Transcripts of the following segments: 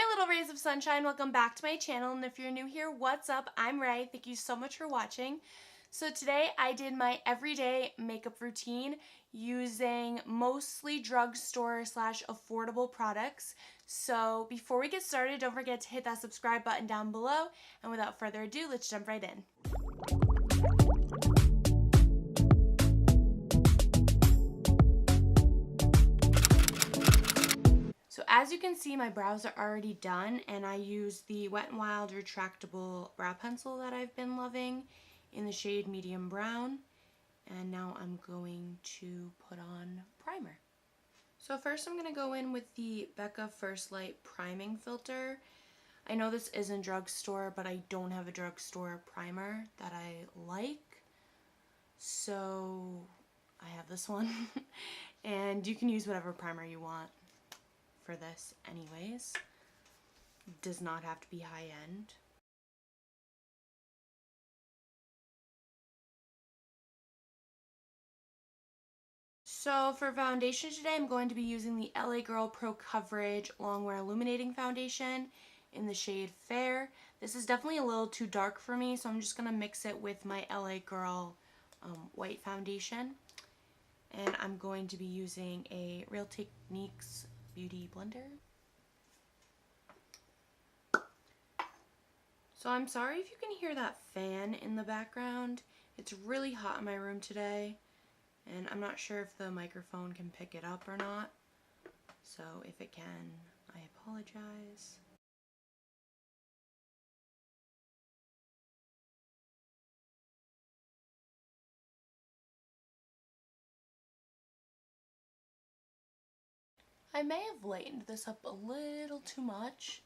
little rays of sunshine, welcome back to my channel, and if you're new here, what's up? I'm Ray. Thank you so much for watching. So today I did my everyday makeup routine using mostly drugstore slash affordable products. So before we get started, don't forget to hit that subscribe button down below, and without further ado, let's jump right in. So as you can see, my brows are already done, and I used the Wet n Wild retractable brow pencil that I've been loving in the shade medium brown. And now I'm going to put on primer. So first I'm going to go in with the Becca First Light priming filter. I know this isn't drugstore, but I don't have a drugstore primer that I like, so I have this one. And you can use whatever primer you want for this anyways. Does not have to be high end. So for foundation today, I'm going to be using the LA Girl Pro Coverage Longwear Illuminating Foundation in the shade Fair. This is definitely a little too dark for me, so I'm just going to mix it with my LA Girl white foundation. And I'm going to be using a Real Techniques Beauty Blender. So I'm sorry if you can hear that fan in the background. It's really hot in my room today, and I'm not sure if the microphone can pick it up or not. So if it can, I apologize. I may have lightened this up a little too much,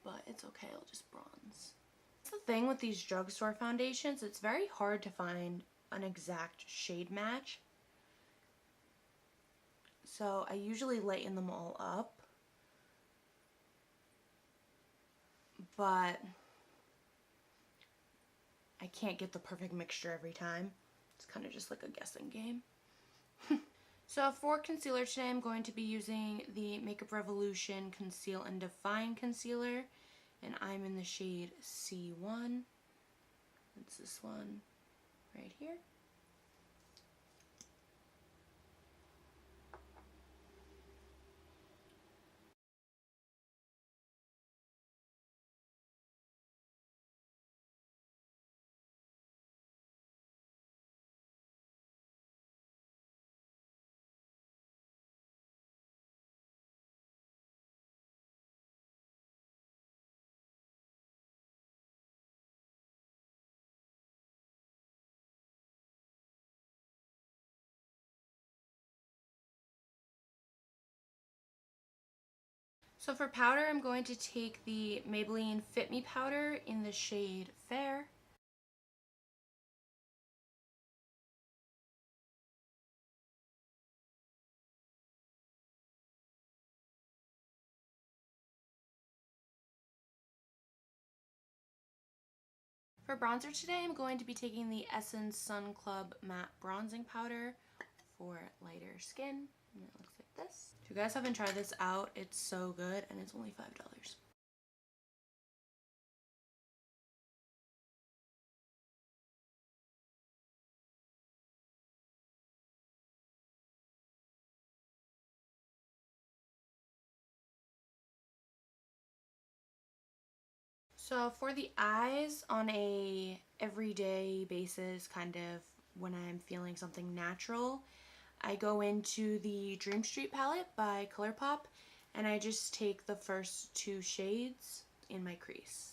but it's okay, I'll just bronze. That's the thing with these drugstore foundations, it's very hard to find an exact shade match. So I usually lighten them all up, but I can't get the perfect mixture every time. It's kind of just like a guessing game. So for concealer today, I'm going to be using the Makeup Revolution Conceal and Define Concealer, and I'm in the shade C1. It's this one right here. So for powder, I'm going to take the Maybelline Fit Me powder in the shade Fair. For bronzer today, I'm going to be taking the Essence Sun Club Matte Bronzing Powder for lighter skin, and it looks like this. If you guys haven't tried this out, it's so good, and it's only $5. So for the eyes, on a everyday basis, kind of when I'm feeling something natural, I go into the Dream Street palette by ColourPop, and I just take the first two shades in my crease.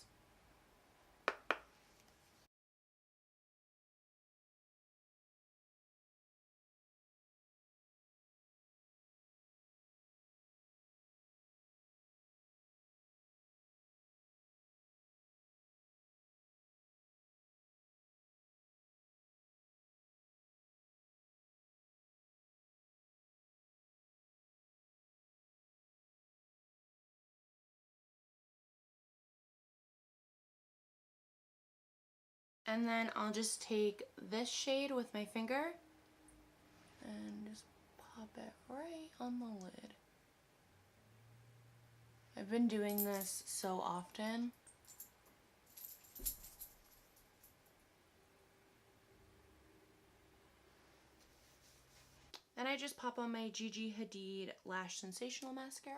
And then I'll just take this shade with my finger and just pop it right on the lid. I've been doing this so often. Then I just pop on my Gigi Hadid Lash Sensational Mascara.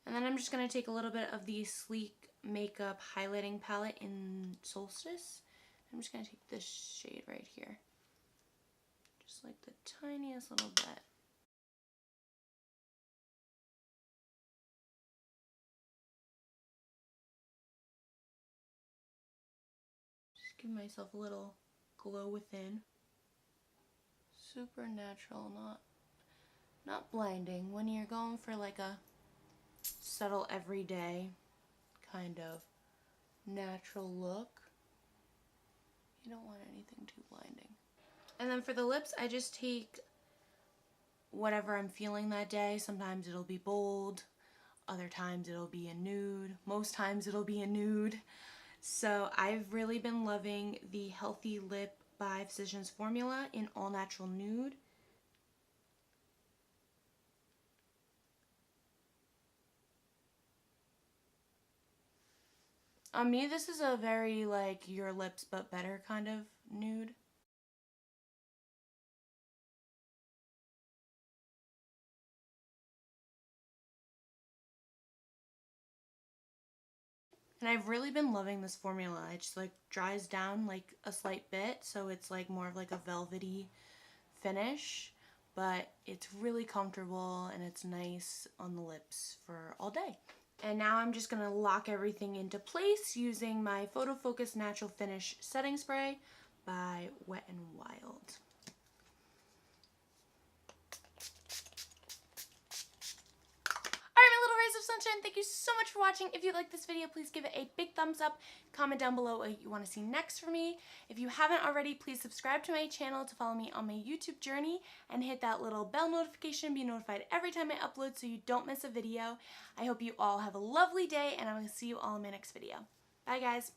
And then I'm just going to take a little bit of the Sleek Makeup Highlighting Palette in Solstice. I'm just going to take this shade right here. Just like the tiniest little bit. Just give myself a little glow within. Super natural, not blinding. When you're going for like a subtle everyday kind of natural look, you don't want anything too blinding. And then for the lips, I just take whatever I'm feeling that day. Sometimes it'll be bold, other times it'll be a nude, most times it'll be a nude. So I've really been loving the Healthy Lip by Physicians Formula in All Natural Nude. On me, this is a very like your lips but better kind of nude. And I've really been loving this formula. It just like dries down like a slight bit, so it's like more of like a velvety finish, but it's really comfortable and it's nice on the lips for all day. And now I'm just going to lock everything into place using my Photo Focus Natural Finish Setting Spray by Wet n Wild. Sunshine, thank you so much for watching. If you like this video, please give it a big thumbs up. Comment down below what you want to see next from me. If you haven't already, please subscribe to my channel to follow me on my YouTube journey and hit that little bell notification, be notified every time I upload so you don't miss a video. I hope you all have a lovely day and I will see you all in my next video. Bye guys.